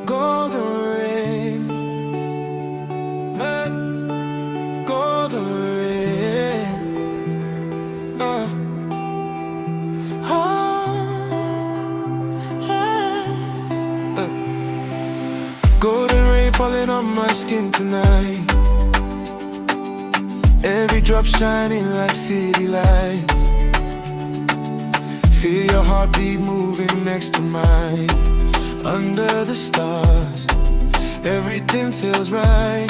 Golden rain, golden rain. Golden rain falling on my skin tonight. Every drop shining like city lights. Feel your heartbeat moving next to mine. Under the stars, everything feels right.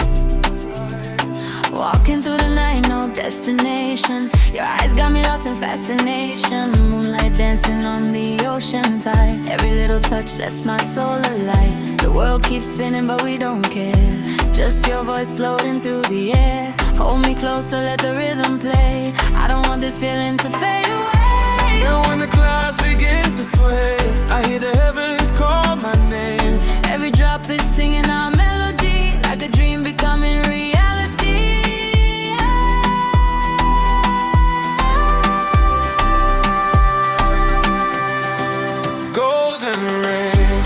Walking through the night, no destination. Your eyes got me lost in fascination. Moonlight dancing on the ocean tide. Every little touch sets my soul alight. The world keeps spinning but we don't care. Just your voice floating through the air. Hold me closer, let the rhythm play. I don't want this feeling to fade away. And when the clouds begin to sway, I hear the heavens call my name. Every drop is singing our melody, like a dream becoming reality. Golden rain,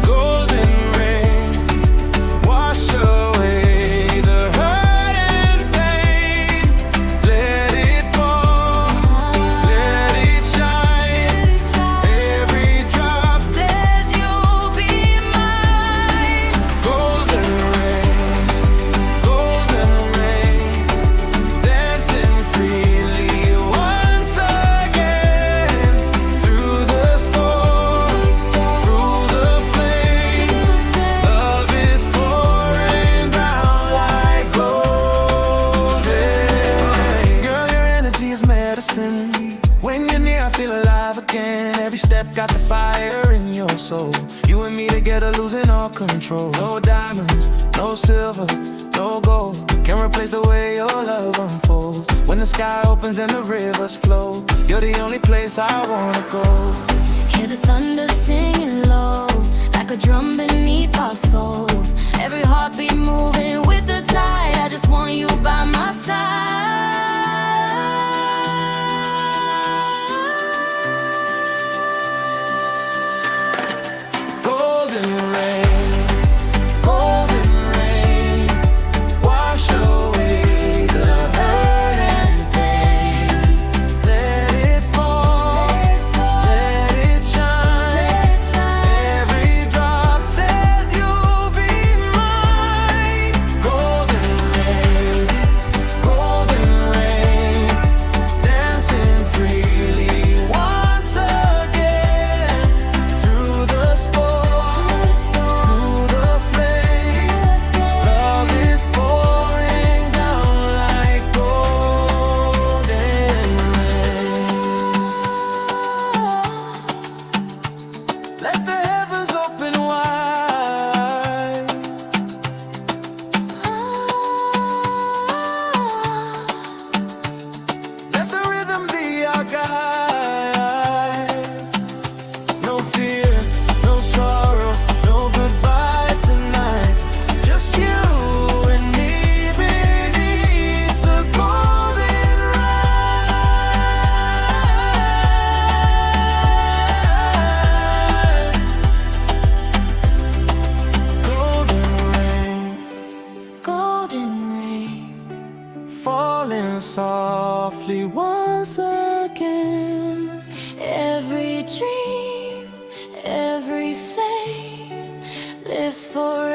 golden rain, wash away the hurt and pain. Let it fall, let it shine. Every drop Says you'll be mine. golden rain, dancing freely once again. Through the storm, through the flame, love is pouring down like golden rain. Girl, your energy is medicine. When you're near, I feel alive again. Every step got the fire in your soul. You and me together, losing all control. No diamonds, no silver, no gold can replace the way your love unfolds. When the sky opens and the rivers flow, you're the only place I wanna go. Hear the thunder singing low, like a drum beneath our souls. Every heartbeat moving with the tide. I just want you by my side. Golden rain, wash away the hurt and pain. Let it fall, let it shine. Every drop says you'll be mine. Golden rain, dancing freely once again. Through the storm, through the flame, love is pouring down like golden rain. Let the heavens open wide. Let the rhythm be our guide. No fear, no sorrow, no goodbye tonight. Just you and me beneath the golden rain. Golden rain, Falling softly once again. every dream, every flame lives forever.